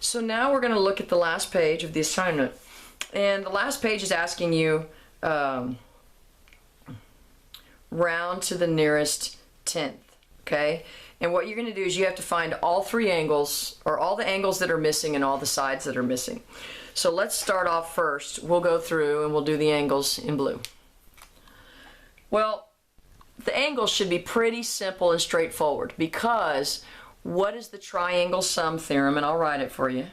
So now we're going to look at the last page of the assignment. And the last page is asking you round to the nearest tenth, okay? And what you're going to do is you have to find all three angles, or all the angles that are missing and all the sides that are missing. So let's start off first. We'll go through and we'll do the angles in blue. Well, the angles should be pretty simple and straightforward, because what is the triangle sum theorem? And I'll write it for you.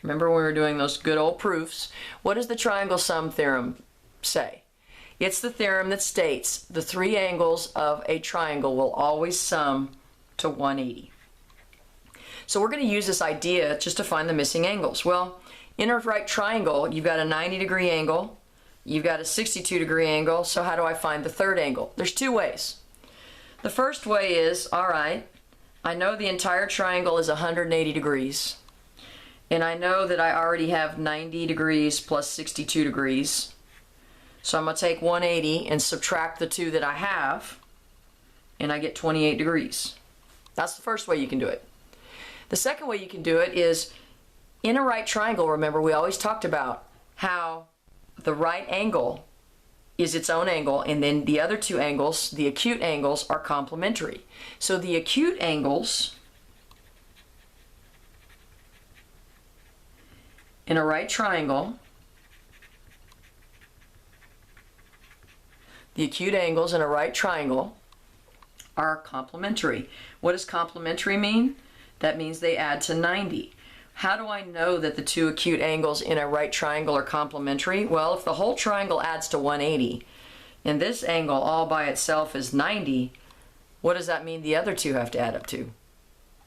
Remember when we were doing those good old proofs? What does the triangle sum theorem say? It's the theorem that states the three angles of a triangle will always sum to 180. So we're going to use this idea just to find the missing angles. Well, in a right triangle, you've got a 90-degree angle, you've got a 62-degree angle, so how do I find the third angle? There's two ways. The first way is, all right, I know the entire triangle is 180 degrees, and I know that I already have 90 degrees plus 62 degrees, so I'm going to take 180 and subtract the two that I have, and I get 28 degrees. That's the first way you can do it. The second way you can do it is, in a right triangle, remember we always talked about how the right angle is its own angle, and then the other two angles, the acute angles, are complementary. So the acute angles in a right triangle, are complementary. What does complementary mean? That means they add to 90. How do I know that the two acute angles in a right triangle are complementary? Well, if the whole triangle adds to 180, and this angle all by itself is 90, what does that mean the other two have to add up to?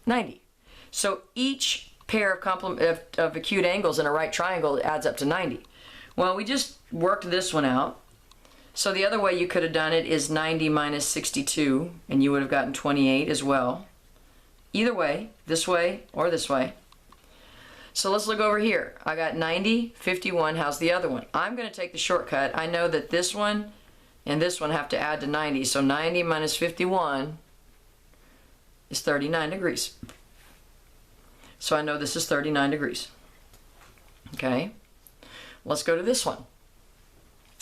90. So each pair of acute angles in a right triangle adds up to 90. Well, we just worked this one out. So the other way you could have done it is 90 minus 62, and you would have gotten 28 as well. Either way, this way or this way. So let's look over here. I got 90, 51, how's the other one? I'm going to take the shortcut. I know that this one and this one have to add to 90, so 90 minus 51 is 39 degrees. So I know this is 39 degrees. Okay, let's go to this one.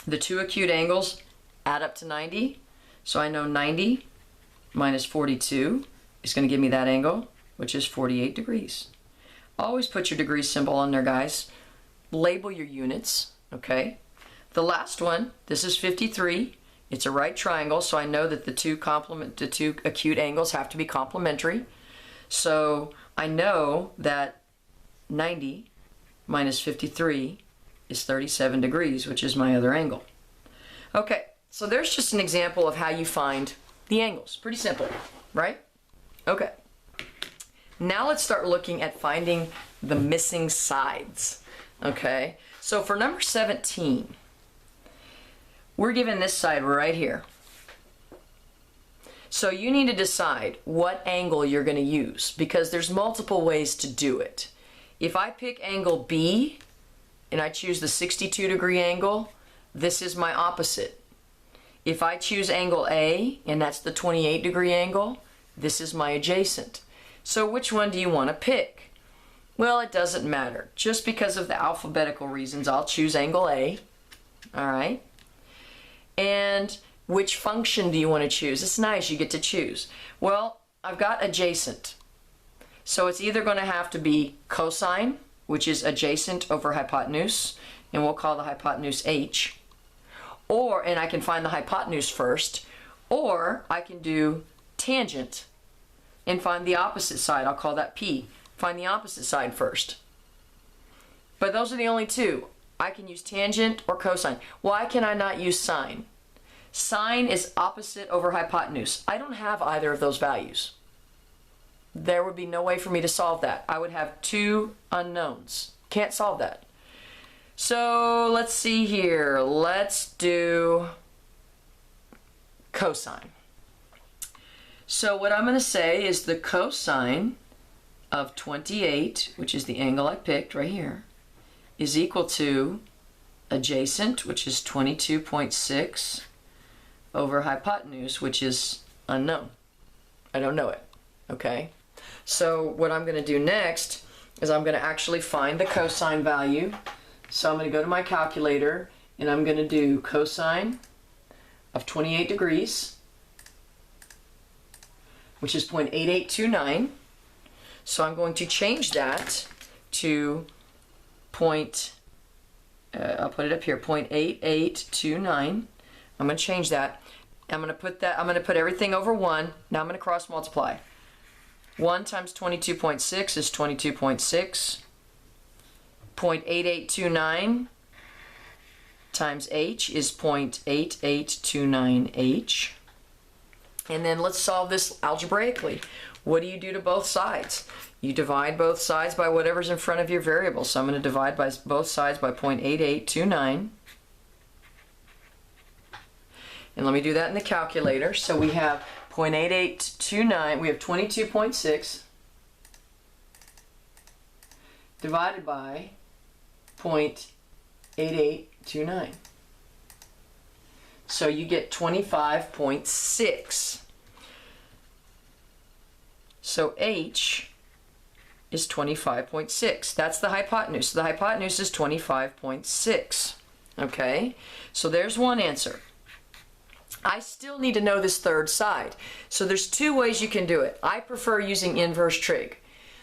The two acute angles add up to 90, so I know 90 minus 42 is going to give me that angle, which is 48 degrees. Always put your degree symbol on there, guys. Label your units, okay? The last one, this is 53. It's a right triangle, so I know that the two acute angles have to be complementary. So I know that 90 minus 53 is 37 degrees, which is my other angle. Okay, so there's just an example of how you find the angles. Pretty simple, right? Okay. Now let's start looking at finding the missing sides. Okay, so for number 17, we're given this side right here. So you need to decide what angle you're going to use, because there's multiple ways to do it. If I pick angle B and I choose the 62-degree angle, this is my opposite. If I choose angle A and that's the 28-degree angle, this is my adjacent. So which one do you want to pick? Well, it doesn't matter. Just because of the alphabetical reasons, I'll choose angle A. All right. And which function do you want to choose? It's nice, you get to choose. Well, I've got adjacent. So it's either going to have to be cosine, which is adjacent over hypotenuse, and we'll call the hypotenuse H. Or, and I can find the hypotenuse first, or I can do tangent and find the opposite side. I'll call that P. Find the opposite side first. But those are the only two. I can use tangent or cosine. Why can I not use sine? Sine is opposite over hypotenuse. I don't have either of those values. There would be no way for me to solve that. I would have two unknowns. Can't solve that. So let's see here. Let's do cosine. So what I'm going to say is the cosine of 28, which is the angle I picked right here, is equal to adjacent, which is 22.6, over hypotenuse, which is unknown. I don't know it. okay? So what I'm going to do next is I'm going to actually find the cosine value. So I'm going to go to my calculator and I'm going to do cosine of 28 degrees, which is 0.8829. So I'm going to change that to I'll put it up here, 0.8829. I'm going to change that. I'm going to put everything over 1. Now I'm going to cross multiply. 1 times 22.6 is 22.6. 0.8829 times h is 0.8829h. And then let's solve this algebraically. What do you do to both sides? You divide both sides by whatever's in front of your variable. So I'm going to divide by both sides by 0.8829. And let me do that in the calculator. So we have 0.8829, we have 22.6 divided by 0.8829. So you get 25.6. So h is 25.6. That's the hypotenuse. The hypotenuse is 25.6. Okay? So there's one answer. I still need to know this third side. So there's two ways you can do it. I prefer using inverse trig.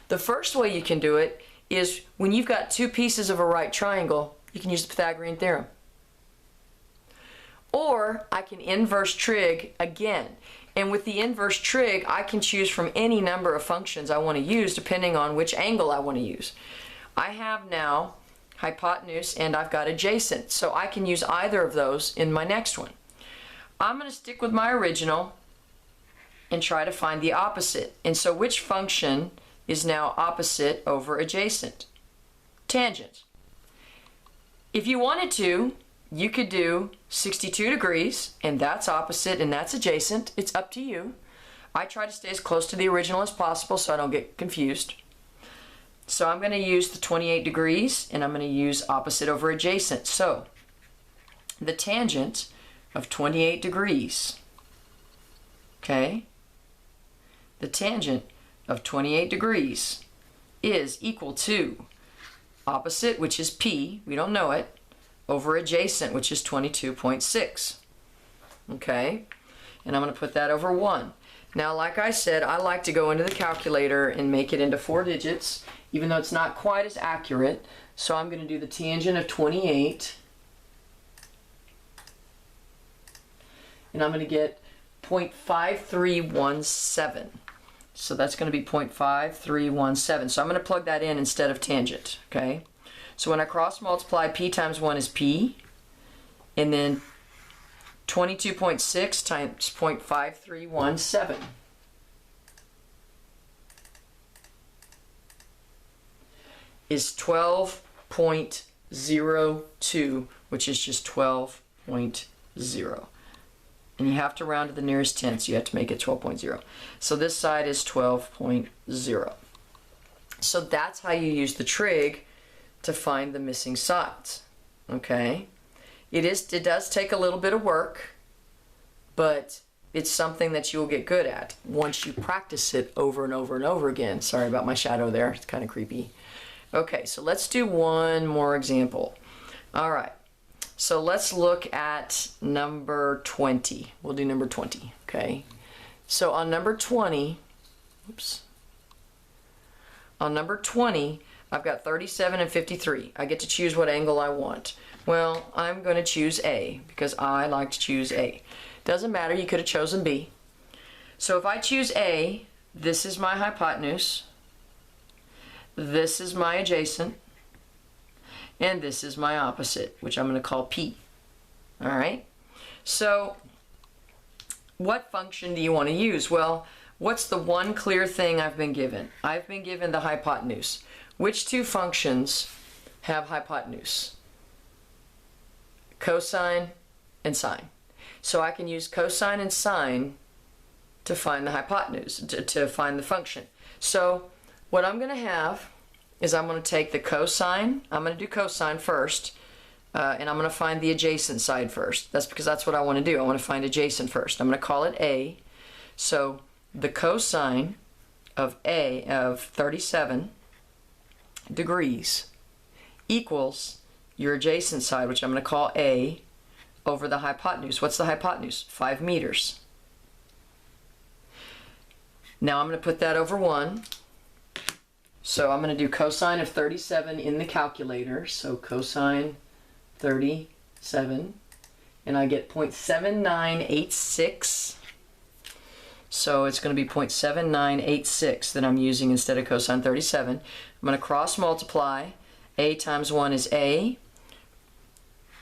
The first way you can do it is when you've got two pieces of a right triangle, you can use the Pythagorean theorem. Or I can inverse trig again. And with the inverse trig, I can choose from any number of functions I want to use depending on which angle I want to use. I have now hypotenuse and I've got adjacent, so I can use either of those in my next one. I'm going to stick with my original and try to find the opposite. And so which function is now opposite over adjacent? Tangent. If you wanted to, you could do 62 degrees, and that's opposite and that's adjacent. It's up to you. I try to stay as close to the original as possible so I don't get confused. So I'm going to use the 28 degrees, and I'm going to use opposite over adjacent. So the tangent of 28 degrees, okay, the tangent of 28 degrees is equal to opposite, which is p, we don't know it, over adjacent, which is 22.6. Okay, and I'm going to put that over 1. Now, like I said, I like to go into the calculator and make it into 4 digits, even though it's not quite as accurate. So I'm going to do the tangent of 28, and I'm going to get 0.5317. So that's going to be 0.5317. So I'm going to plug that in instead of tangent, okay? So when I cross multiply, p times 1 is p, and then 22.6 times 0.5317 is 12.02, which is just 12.0. And you have to round to the nearest tenth, so you have to make it 12.0. So this side is 12.0. So that's how you use the trig to find the missing sides. Okay? It does take a little bit of work, but it's something that you'll get good at once you practice it over and over and over again. Sorry about my shadow there, it's kind of creepy. Okay, so let's do one more example. All right, so let's look at number 20. We'll do number 20, okay? So on number 20, on number 20, I've got 37 and 53. I get to choose what angle I want. Well, I'm going to choose A because I like to choose A. Doesn't matter, you could have chosen B. So if I choose A, this is my hypotenuse, this is my adjacent, and this is my opposite, which I'm going to call P. All right? So what function do you want to use? Well, what's the one clear thing I've been given? I've been given the hypotenuse. Which two functions have hypotenuse? Cosine and sine. So I can use cosine and sine to find the hypotenuse, to find the function. So what I'm going to have is I'm going to take the cosine, I'm going to do cosine first, and I'm going to find the adjacent side first. That's because that's what I want to do. I want to find adjacent first. I'm going to call it A. So the cosine of 37 degrees equals your adjacent side, which I'm going to call A, over the hypotenuse. What's the hypotenuse? 5 meters. Now I'm going to put that over 1. So I'm going to do cosine of 37 in the calculator. So cosine 37, and I get 0.7986. So it's going to be 0.7986 that I'm using instead of cosine 37. I'm going to cross multiply. A times 1 is A.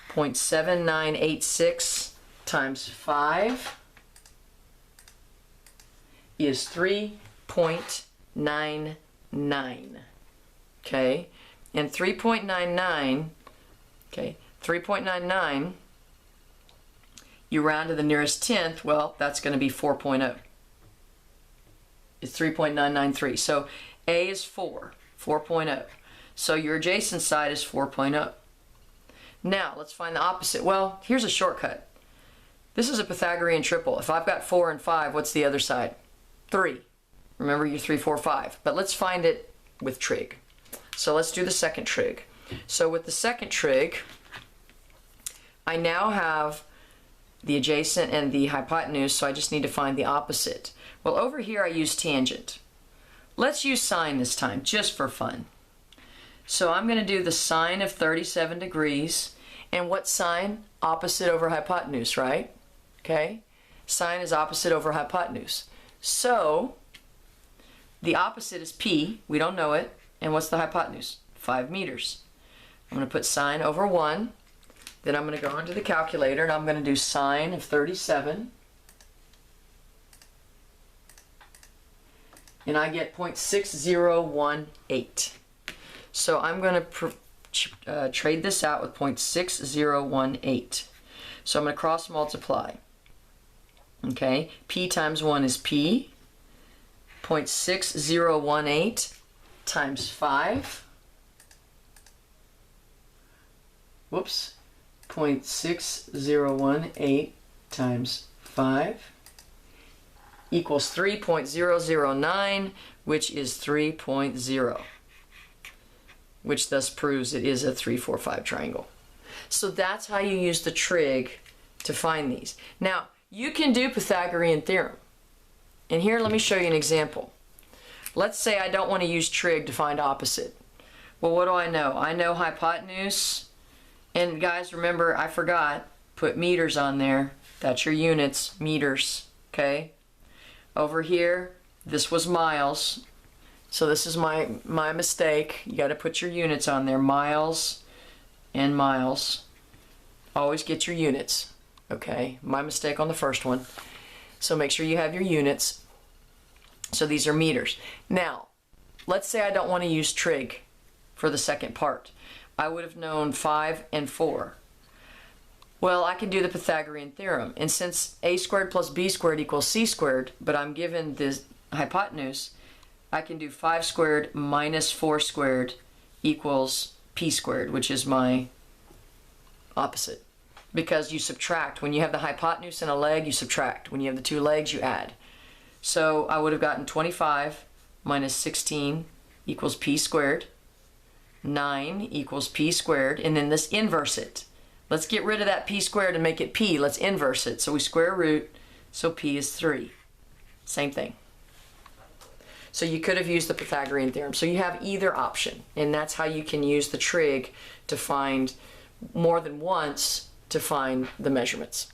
0.7986 times 5 is 3.99. Okay, and 3.99, okay, 3.99, you round to the nearest tenth, well, that's going to be 4.0. It's 3.993. So A is 4.0. So your adjacent side is 4.0. Now, let's find the opposite. Well, here's a shortcut. This is a Pythagorean triple. If I've got 4 and 5, what's the other side? 3. Remember your 3, 4, 5. But let's find it with trig. So let's do the second trig. So with the second trig, I now have the adjacent and the hypotenuse, so I just need to find the opposite. Well, over here I use tangent. Let's use sine this time, just for fun. So I'm going to do the sine of 37 degrees. And what sine? Opposite over hypotenuse, right? Okay? Sine is opposite over hypotenuse. So the opposite is P. We don't know it. And what's the hypotenuse? 5 meters. I'm going to put sine over 1. Then I'm going to go into the calculator and I'm going to do sine of 37. And I get 0.6018. So I'm going to trade this out with 0.6018. So I'm going to cross multiply. Okay, P times 1 is P. 0.6018 times 5. Whoops. 0.6018 times 5 equals 3.009, which is 3.0, which thus proves it is a 3, 4, 5 triangle. So that's how you use the trig to find these. Now, you can do Pythagorean theorem. And here, let me show you an example. Let's say I don't want to use trig to find opposite. Well, what do I know? I know hypotenuse. And guys, remember, I forgot, put meters on there. That's your units, meters, okay? Over here, this was miles. So this is my mistake. You got to put your units on there, miles and miles. Always get your units, okay? My mistake on the first one. So make sure you have your units. So these are meters. Now, let's say I don't want to use trig for the second part. I would have known 5 and 4. Well, I can do the Pythagorean theorem. And since a squared plus b squared equals c squared, but I'm given this hypotenuse, I can do 5 squared minus 4 squared equals p squared, which is my opposite. Because you subtract. When you have the hypotenuse and a leg, you subtract. When you have the two legs, you add. So I would have gotten 25 minus 16 equals p squared. 9 equals p squared, and then let's inverse it. Let's get rid of that p squared and make it p. Let's inverse it. So we square root, so p is 3. Same thing. So you could have used the Pythagorean theorem. So you have either option, and that's how you can use the trig to find more than once to find the measurements.